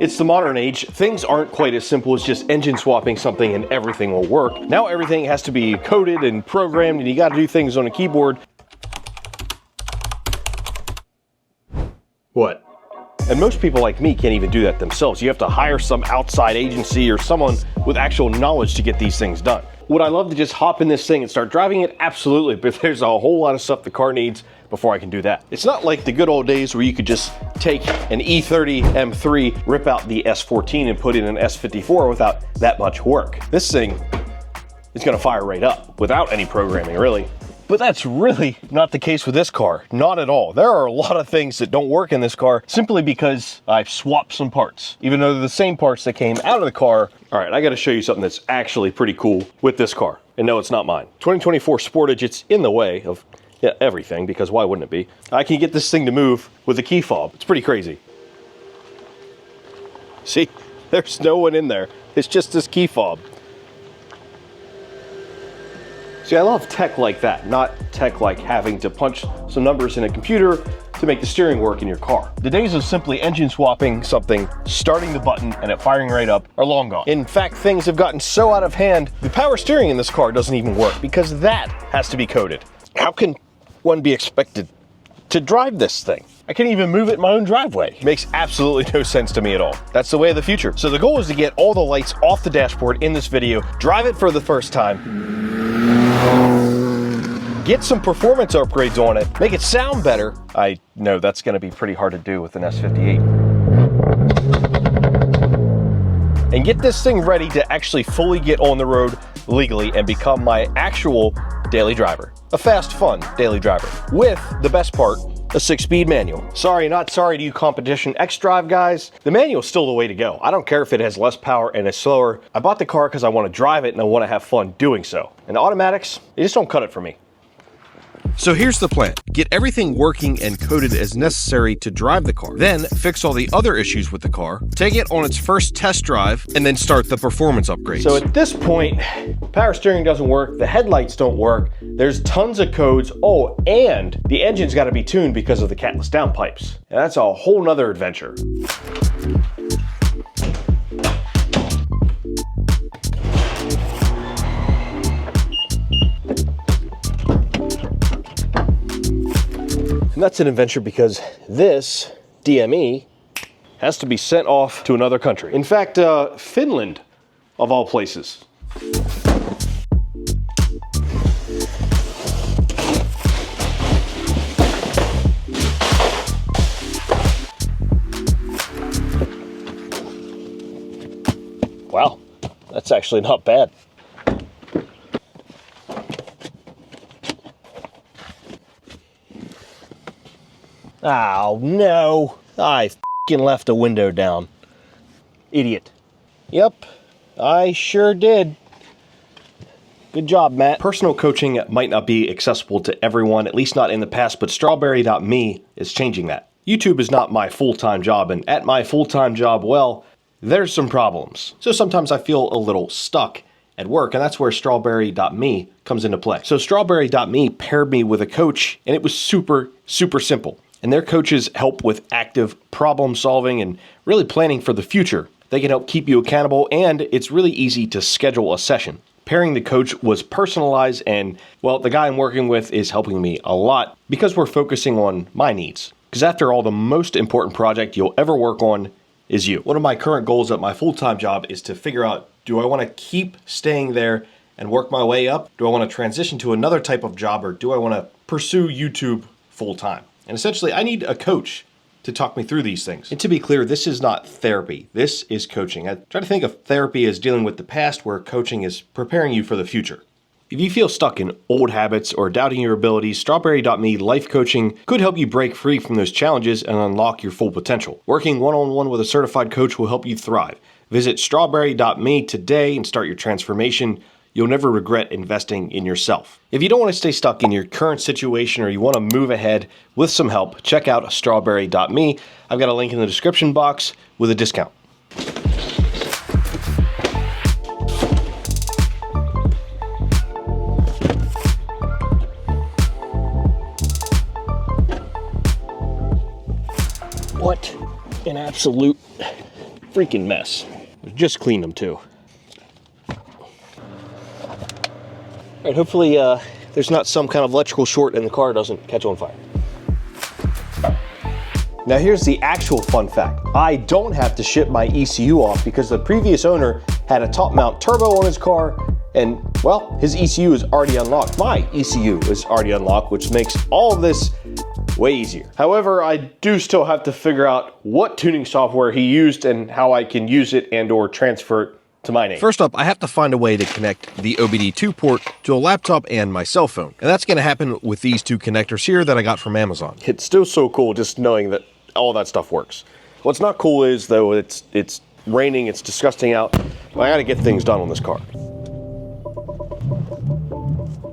It's the modern age. Things aren't quite as simple as just engine swapping something and everything will work. Now everything has to be coded and programmed, and you got to do things on a keyboard. What? And most people like me can't even do that themselves. You have to hire some outside agency or someone with actual knowledge to get these things done. Would I love to just hop in this thing and start driving it? Absolutely, but there's a whole lot of stuff the car needs before I can do that. It's not like the good old days where you could just take an E30 M3, rip out the S14 and put in an S54 without that much work. This thing is gonna fire right up without any programming, really. But that's really not the case with this car, not at all. There are a lot of things that don't work in this car simply because I've swapped some parts, even though they're the same parts that came out of the car. All right, I gotta show you something that's actually pretty cool with this car. And no, it's not mine. 2024 Sportage, it's in the way of everything, because why wouldn't it be? I can get this thing to move with a key fob. It's pretty crazy. See, there's no one in there. It's just this key fob. See, I love tech like that, not tech like having to punch some numbers in a computer to make the steering work in your car. The days of simply engine swapping something, starting the button, and it firing right up are long gone. In fact, things have gotten so out of hand, the power steering in this car doesn't even work because that has to be coded. How can one be expected to drive this thing? I can't even move it in my own driveway. It makes absolutely no sense to me at all. That's the way of the future. So the goal is to get all the lights off the dashboard in this video, drive it for the first time, get some performance upgrades on it, make it sound better. I know that's gonna be pretty hard to do with an S58. And get this thing ready to actually fully get on the road legally and become my actual daily driver. A fast, fun daily driver. With the best part, a 6-speed manual. Sorry, not sorry to you competition X-Drive guys. The manual's still the way to go. I don't care if it has less power and is slower. I bought the car because I want to drive it and I want to have fun doing so. And the automatics, they just don't cut it for me. So here's the plan. Get everything working and coded as necessary to drive the car. Then fix all the other issues with the car, take it on its first test drive, and then start the performance upgrades. So at this point, power steering doesn't work, the headlights don't work, there's tons of codes, oh, and the engine's gotta be tuned because of the catless downpipes. And that's a whole nother adventure. And that's an adventure because this DME has to be sent off to another country. In fact, Finland, of all places. Wow, that's actually not bad. Oh no, I f***ing left a window down. Idiot. Yep, I sure did. Good job, Matt. Personal coaching might not be accessible to everyone, at least not in the past, but Strawberry.me is changing that. YouTube is not my full-time job, and at my full-time job, well, there's some problems. So sometimes I feel a little stuck at work, and that's where Strawberry.me comes into play. So Strawberry.me paired me with a coach, and it was super, super simple. And their coaches help with active problem solving and really planning for the future. They can help keep you accountable, and it's really easy to schedule a session. Pairing the coach was personalized, and well, the guy I'm working with is helping me a lot because we're focusing on my needs. Because after all, the most important project you'll ever work on is you. One of my current goals at my full-time job is to figure out, do I want to keep staying there and work my way up? Do I want to transition to another type of job, or do I want to pursue YouTube full-time? And essentially, I need a coach to talk me through these things. And to be clear, this is not therapy. This is coaching. I try to think of therapy as dealing with the past, where coaching is preparing you for the future. If you feel stuck in old habits or doubting your abilities, Strawberry.me Life Coaching could help you break free from those challenges and unlock your full potential. Working one-on-one with a certified coach will help you thrive. Visit Strawberry.me today and start your transformation. You'll never regret investing in yourself. If you don't want to stay stuck in your current situation or you want to move ahead with some help, check out Strawberry.me. I've got a link in the description box with a discount. What an absolute freaking mess. Just cleaned them too. All right, hopefully there's not some kind of electrical short and the car doesn't catch on fire. Now here's the actual fun fact. I don't have to ship my ECU off because the previous owner had a top mount turbo on his car and, well, his ECU is already unlocked. My ECU is already unlocked, which makes all of this way easier. However, I do still have to figure out what tuning software he used and how I can use it and or transfer it to my name. First up, I have to find a way to connect the OBD2 port to a laptop and my cell phone. And that's gonna happen with these two connectors here that I got from Amazon. It's still so cool just knowing that all that stuff works. What's not cool is, though, it's raining, it's disgusting out. I gotta get things done on this car.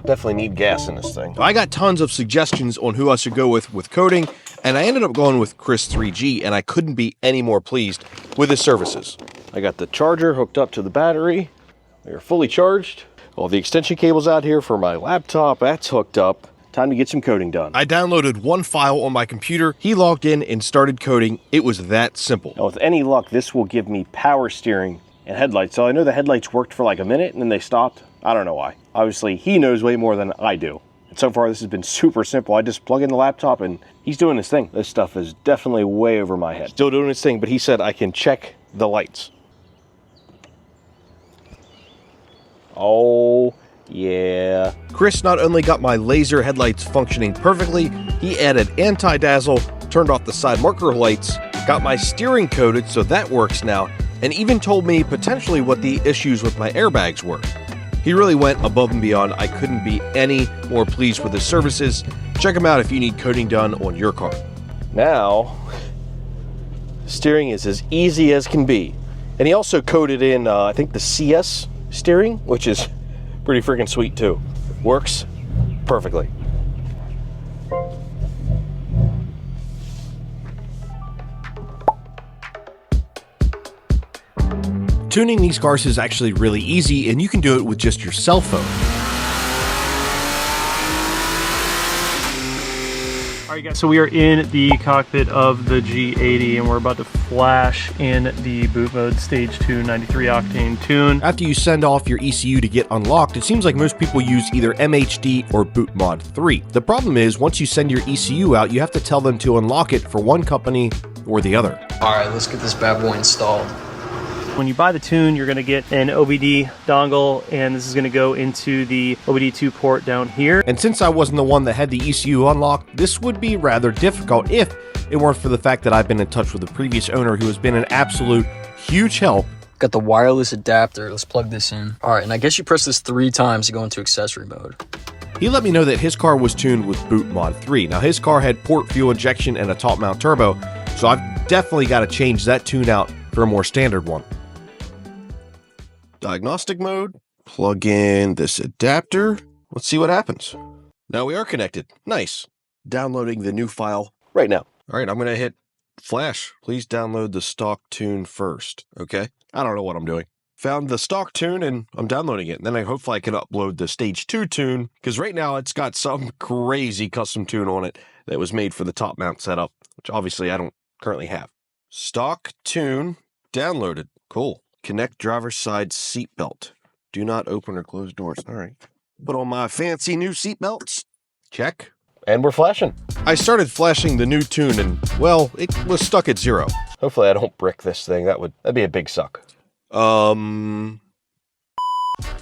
Definitely need gas in this thing. I got tons of suggestions on who I should go with coding, and I ended up going with Chris3G, and I couldn't be any more pleased with his services. I got the charger hooked up to the battery. They're fully charged. All the extension cables out here for my laptop, that's hooked up. Time to get some coding done. I downloaded one file on my computer. He logged in and started coding. It was that simple. Now, with any luck, this will give me power steering and headlights. So I know the headlights worked for like a minute and then they stopped. I don't know why. Obviously, he knows way more than I do. And so far, this has been super simple. I just plug in the laptop and he's doing his thing. This stuff is definitely way over my head. Still doing his thing, but he said I can check the lights. Oh, yeah. Chris not only got my laser headlights functioning perfectly, he added anti-dazzle, turned off the side marker lights, got my steering coded so that works now, and even told me potentially what the issues with my airbags were. He really went above and beyond. I couldn't be any more pleased with his services. Check him out if you need coding done on your car. Now, steering is as easy as can be. And he also coded in, I think, the CS steering, which is pretty freaking sweet too. Works perfectly. Tuning these cars is actually really easy, and you can do it with just your cell phone. All right, guys, so we are in the cockpit of the G80, and we're about to flash in the boot mode stage 2 93 octane tune. After you send off your ECU to get unlocked, it seems like most people use either MHD or Boot Mod 3. The problem is, once you send your ECU out, you have to tell them to unlock it for one company or the other. All right, let's get this bad boy installed. When you buy the tune, you're going to get an OBD dongle, and this is going to go into the OBD2 port down here. And since I wasn't the one that had the ECU unlocked, this would be rather difficult if it weren't for the fact that I've been in touch with the previous owner who has been an absolute huge help. Got the wireless adapter. Let's plug this in. All right, and I guess you press this 3 times to go into accessory mode. He let me know that his car was tuned with Boot Mod 3. Now, his car had port fuel injection and a top mount turbo, so I've definitely got to change that tune out for a more standard one. Diagnostic mode, plug in this adapter. Let's see what happens. Now we are connected. Nice. Downloading the new file right now. All right, I'm going to hit flash. Please download the stock tune first. Okay. I don't know what I'm doing. Found the stock tune and I'm downloading it. And then hopefully I can upload the stage 2 tune, because right now it's got some crazy custom tune on it that was made for the top mount setup, which obviously I don't currently have. Stock tune downloaded. Cool. Connect driver's side seat belt. Do not open or close doors. All right. Put on my fancy new seat belts. Check. And we're flashing. I started flashing the new tune and, well, it was stuck at 0. Hopefully I don't brick this thing. That'd be a big suck.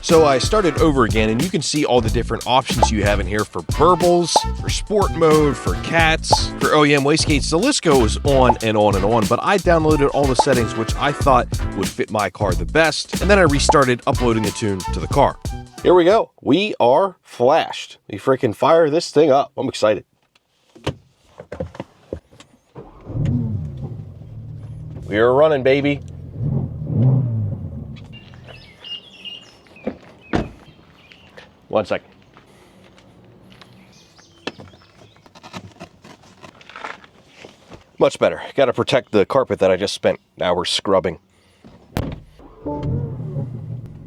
So I started over again, and you can see all the different options you have in here for burbles, for sport mode, for cats, for OEM wastegates. The list goes on and on and on, but I downloaded all the settings which I thought would fit my car the best, and then I restarted uploading the tune to the car. Here we go. We are flashed. We freaking fire this thing up. I'm excited. We are running, baby. One second. Much better. Got to protect the carpet that I just spent hours scrubbing.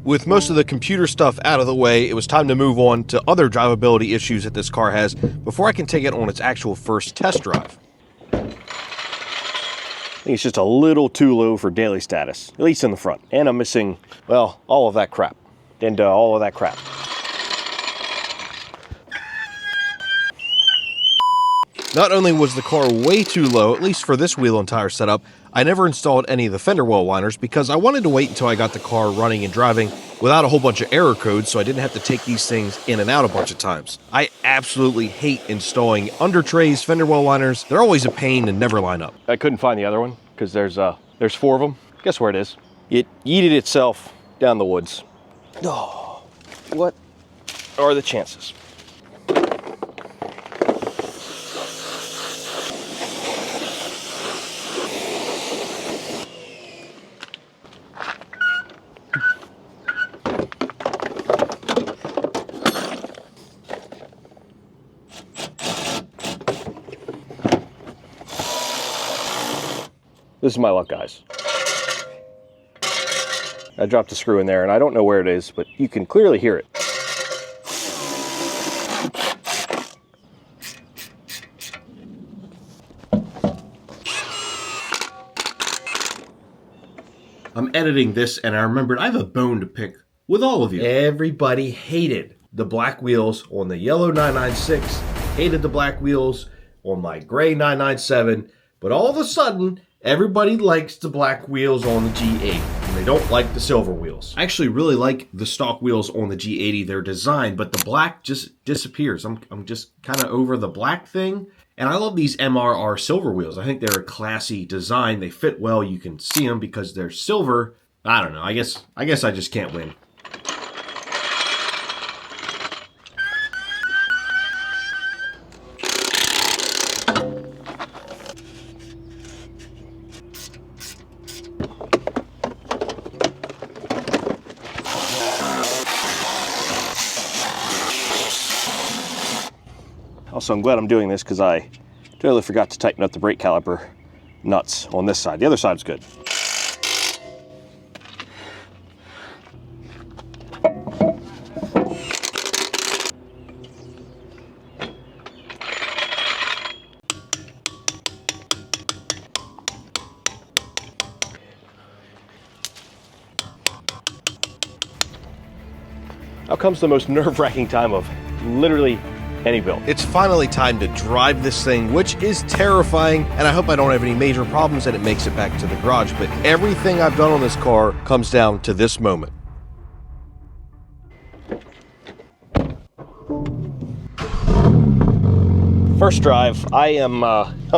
With most of the computer stuff out of the way, it was time to move on to other drivability issues that this car has before I can take it on its actual first test drive. think it's just a little too low for daily status, at least in the front. And I'm missing, well, all of that crap. And all of that crap. Not only was the car way too low, at least for this wheel and tire setup, I never installed any of the fender well liners because I wanted to wait until I got the car running and driving without a whole bunch of error codes so I didn't have to take these things in and out a bunch of times. I absolutely hate installing under trays, fender well liners. They're always a pain and never line up. I couldn't find the other one because there's 4 of them. Guess where it is? It yeeted itself down the woods. Oh, what are the chances? This is my luck, guys. I dropped a screw in there and I don't know where it is, but you can clearly hear it. I'm editing this and I remembered I have a bone to pick with all of you. Everybody hated the black wheels on the yellow 996, hated the black wheels on my gray 997, but all of a sudden, everybody likes the black wheels on the G80, and they don't like the silver wheels. I actually really like the stock wheels on the G80, their design, but the black just disappears. I'm just kind of over the black thing. And I love these MRR silver wheels. I think they're a classy design. They fit well. You can see them because they're silver. I don't know. I guess I just can't win. Also, I'm glad I'm doing this because I totally forgot to tighten up the brake caliper nuts on this side. The other side's good. Now comes the most nerve-wracking time of literally any build. It's finally time to drive this thing, which is terrifying, and I hope I don't have any major problems and it makes it back to the garage, but everything I've done on this car comes down to this moment. First drive, I'm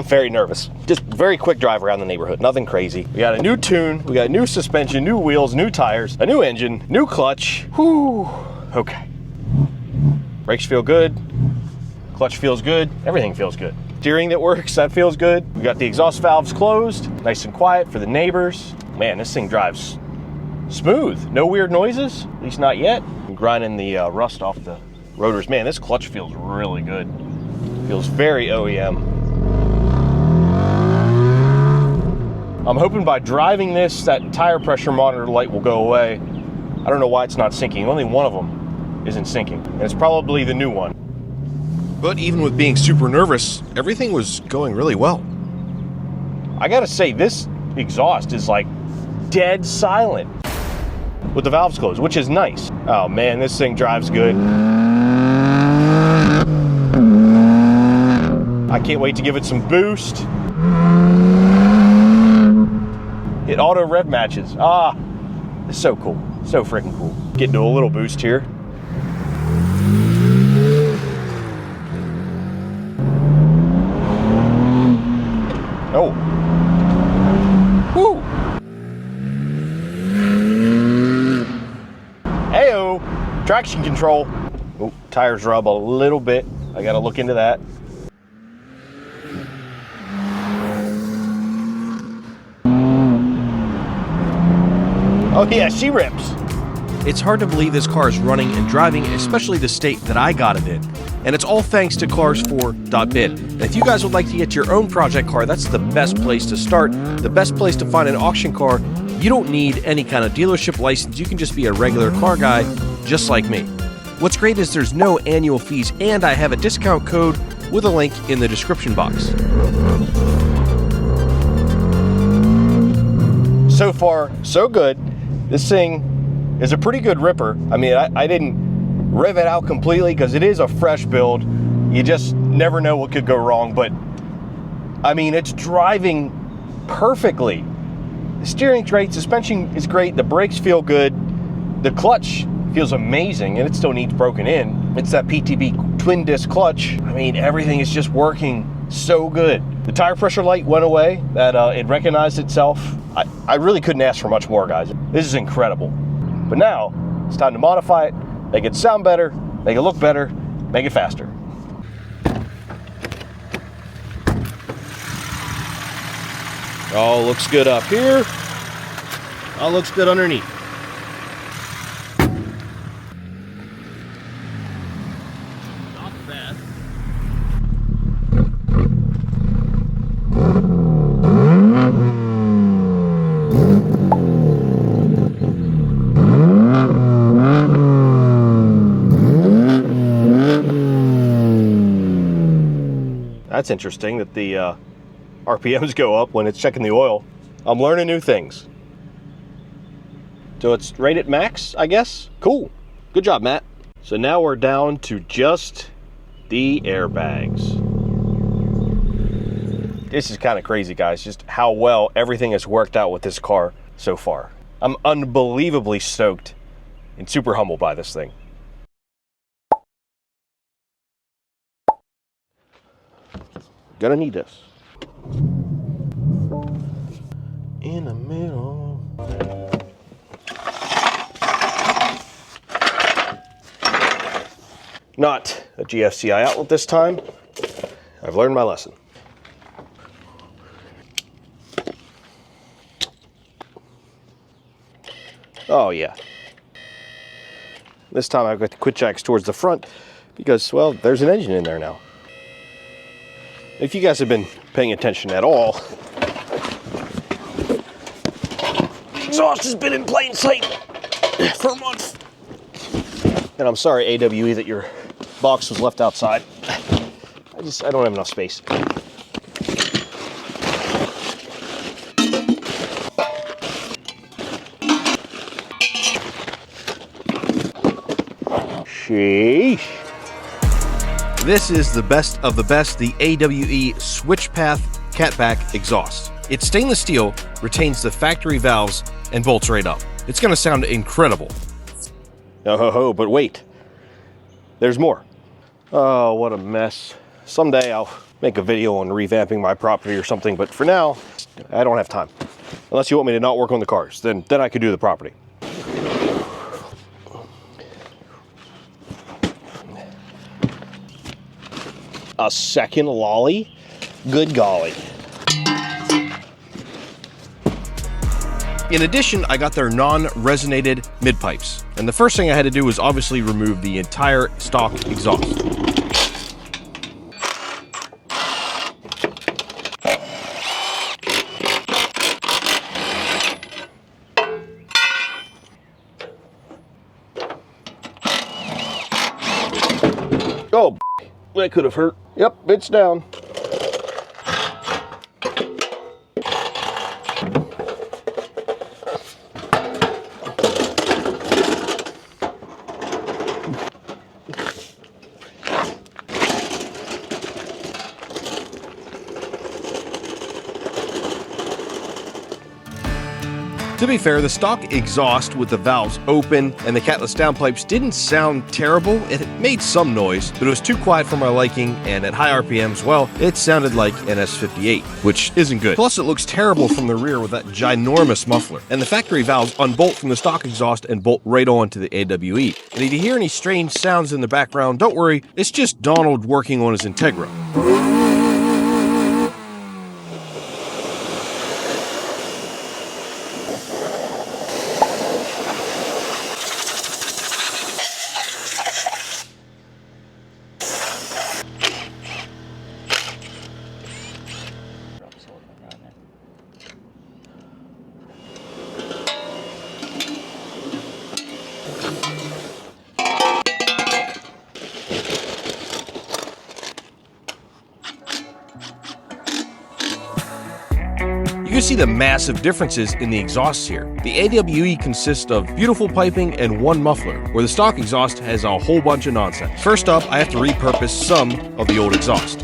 very nervous. Just very quick drive around the neighborhood, nothing crazy. We got a new tune, we got new suspension, new wheels, new tires, a new engine, new clutch. Whew, okay. Brakes feel good, clutch feels good, everything feels good. Steering that works, that feels good. We got the exhaust valves closed, nice and quiet for the neighbors. Man, this thing drives smooth. No weird noises, at least not yet. I'm grinding the rust off the rotors. Man, this clutch feels really good. Feels very OEM. I'm hoping by driving this, that tire pressure monitor light will go away. I don't know why it's not syncing. Only one of them isn't syncing, and it's probably the new one. But even with being super nervous, everything was going really well. I gotta say, this exhaust is like dead silent with the valves closed, which is nice. Oh man, this thing drives good. I can't wait to give it some boost. It auto rev matches. Ah, it's so cool, so freaking cool. Getting to a little boost here. Oh. Woo. Hey-o. Traction control. Oh, tires rub a little bit. I gotta look into that. Oh yeah, she rips. It's hard to believe this car is running and driving, especially the state that I got it in. And it's all thanks to Cars4.bid. And if you guys would like to get your own project car, that's the best place to start, the best place to find an auction car. You don't need any kind of dealership license. You can just be a regular car guy, just like me. What's great is there's no annual fees, and I have a discount code with a link in the description box. so far, so good. This thing is a pretty good ripper. I mean, I didn't rev it out completely because it is a fresh build. You just never know what could go wrong, but I mean, it's driving perfectly. The steering's great, suspension is great, the brakes feel good, the clutch feels amazing, and it still needs broken in. It's that PTB twin disc clutch. I mean, everything is just working so good. The tire pressure light went away, that it recognized itself. I really couldn't ask for much more, guys. This is incredible. But now, it's time to modify it, make it sound better, make it look better, make it faster. All looks good up here. All looks good underneath. Not bad. That's interesting that the RPMs go up when it's checking the oil. I'm learning new things. So it's rated max, I guess? Cool. Good job, Matt. So now we're down to just the airbags. This is kind of crazy, guys, just how well everything has worked out with this car so far. I'm unbelievably stoked and super humbled by this thing. Gonna need this. In the middle. Not a GFCI outlet this time. I've learned my lesson. Oh yeah. This time I've got the quit jacks towards the front because, well, there's an engine in there now. If you guys have been paying attention at all, exhaust has been in plain sight for a month. And I'm sorry, AWE, that your box was left outside. I don't have enough space. Sheesh. This is the best of the best, the AWE Switch Path Catback exhaust. It's stainless steel, retains the factory valves, and bolts right up. It's gonna sound incredible. Oh, but wait. There's more. Oh, what a mess. Someday I'll make a video on revamping my property or something, but for now, I don't have time. Unless you want me to not work on the cars, then I could do the property. A second lolly? Good golly. In addition, I got their non-resonated mid-pipes. And the first thing I had to do was obviously remove the entire stock exhaust. Oh, that could have hurt. Yep, it's down. To be fair, the stock exhaust with the valves open and the catless downpipes didn't sound terrible. It made some noise, but it was too quiet for my liking, and at high RPMs, well, it sounded like an S58, which isn't good. Plus, it looks terrible from the rear with that ginormous muffler. And the factory valves unbolt from the stock exhaust and bolt right on to the AWE. And if you hear any strange sounds in the background, don't worry, it's just Donald working on his Integra. can see the massive differences in the exhausts here. The AWE consists of beautiful piping and one muffler, where the stock exhaust has a whole bunch of nonsense. First up, I have to repurpose some of the old exhaust.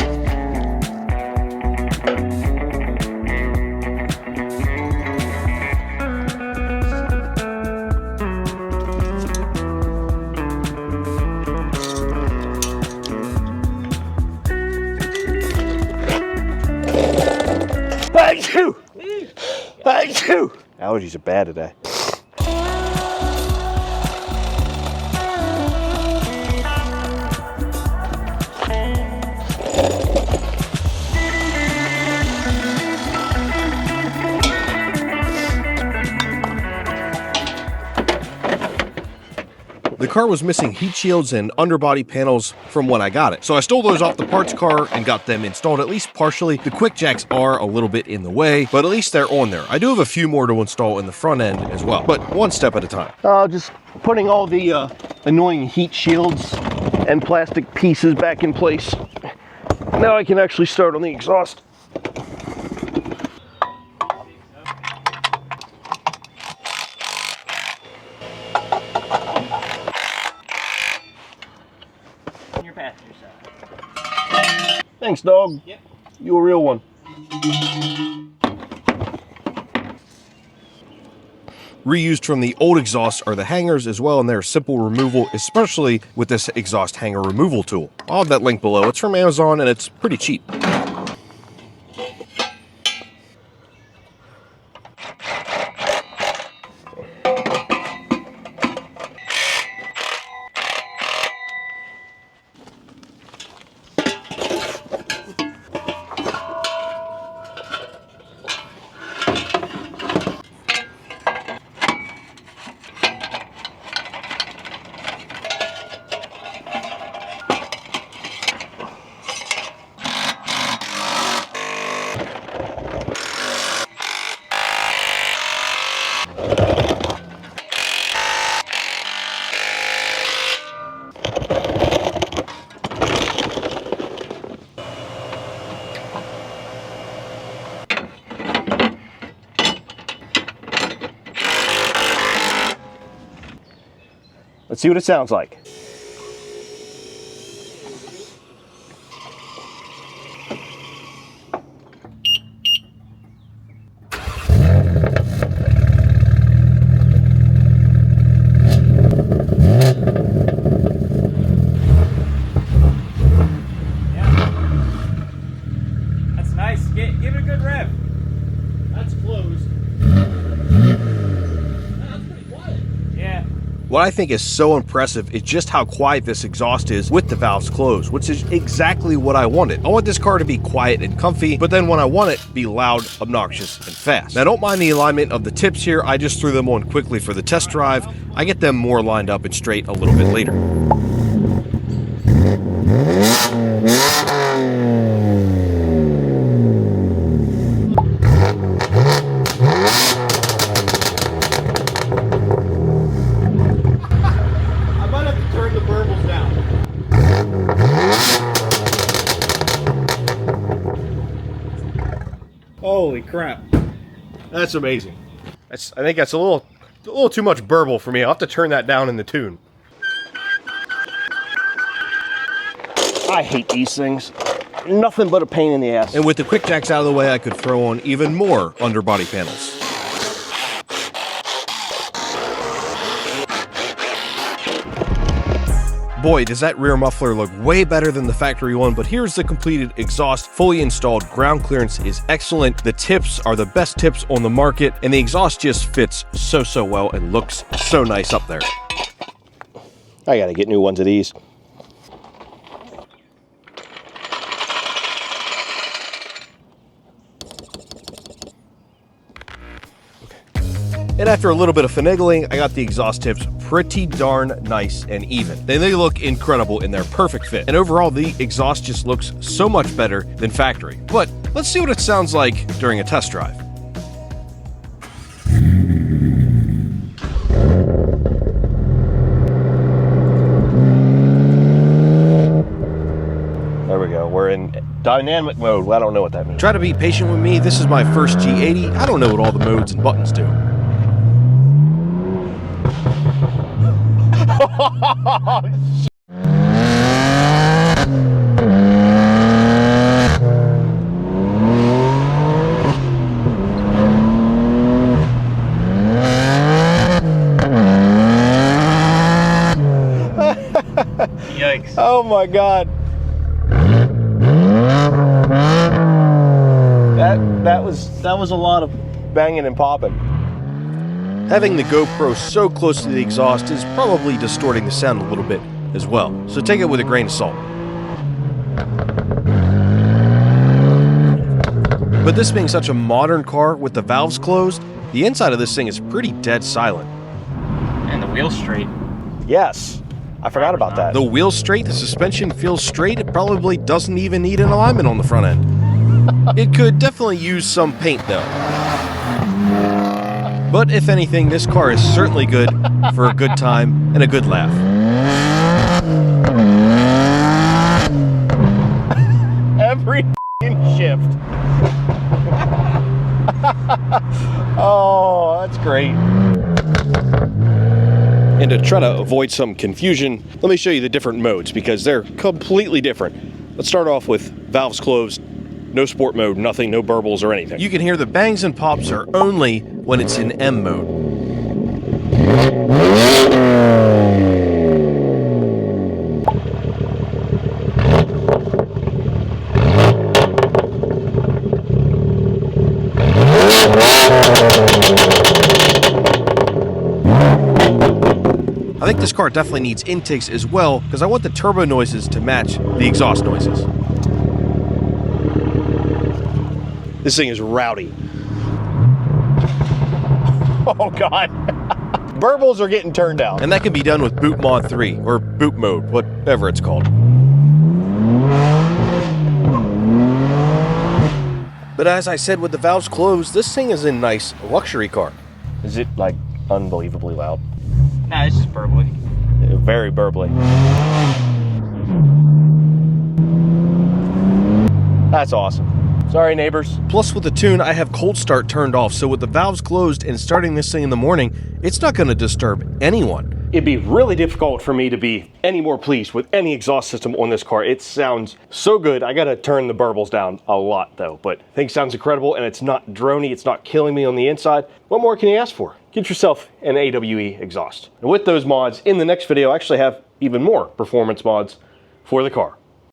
Allergies are bad today. The car was missing heat shields and underbody panels from when I got it, so I stole those off the parts car and got them installed at least partially. The quick jacks are a little bit in the way, but at least they're on there. I do have a few more to install in the front end as well, but one step at a time. Just putting all the annoying heat shields and plastic pieces back in place. Now I can actually start on the exhaust. Thanks, dog. Yep. You a real one. Reused from the old exhaust are the hangers as well, and they're simple removal, especially with this exhaust hanger removal tool. I'll have that link below. It's from Amazon and it's pretty cheap. Let's see what it sounds like. That's nice. Give it a good rev. That's closed. That's pretty quiet. Yeah. What I think is so impressive is just how quiet this exhaust is with the valves closed, which is exactly what I wanted. I want this car to be quiet and comfy, but then when I want it, be loud, obnoxious, and fast. Now, don't mind the alignment of the tips here. I just threw them on quickly for the test drive. I get them more lined up and straight a little bit later. Holy crap. That's amazing. I think that's a little too much burble for me. I'll have to turn that down in the tune. I hate these things. Nothing but a pain in the ass. And with the quick jacks out of the way, I could throw on even more underbody panels. Boy, does that rear muffler look way better than the factory one, but here's the completed exhaust, fully installed. Ground clearance is excellent. The tips are the best tips on the market, and the exhaust just fits so well and looks so nice up there. I gotta get new ones of these. And after a little bit of finagling, I got the exhaust tips pretty darn nice and even. They look incredible in their perfect fit. And overall, the exhaust just looks so much better than factory. But let's see what it sounds like during a test drive. There we go. We're in Dynamic mode. Well, I don't know what that means. Try to be patient with me. This is my first G80. I don't know what all the modes and buttons do. Yikes. Oh my God. That was a lot of banging and popping. Having the GoPro so close to the exhaust is probably distorting the sound a little bit as well, so take it with a grain of salt. But this being such a modern car with the valves closed, the inside of this thing is pretty dead silent. And the wheel's straight. Yes, I forgot about that. The wheel's straight, the suspension feels straight, it probably doesn't even need an alignment on the front end. It could definitely use some paint though. But if anything, this car is certainly good for a good time and a good laugh. Every shift. Oh, that's great. And to try to avoid some confusion, let me show you the different modes because they're completely different. Let's start off with valves closed, no sport mode, nothing, no burbles or anything. You can hear the bangs and pops are only when it's in M mode. I think this car definitely needs intakes as well because I want the turbo noises to match the exhaust noises. This thing is rowdy. Oh God. Burbles are getting turned down. And that can be done with Boot Mod 3 or Boot Mode, whatever it's called. But as I said, with the valves closed, this thing is a nice luxury car. Is it like unbelievably loud? Nah, it's just burbly. Very burbly. That's awesome. Sorry, neighbors. Plus with the tune, I have cold start turned off, so with the valves closed and starting this thing in the morning, it's not going to disturb anyone. It'd be really difficult for me to be any more pleased with any exhaust system on this car. It sounds so good. I gotta turn the burbles down a lot though, but I think it sounds incredible and it's not droney, it's not killing me on the inside. What more can you ask for? Get yourself an AWE exhaust. And with those mods, in the next video, I actually have even more performance mods for the car.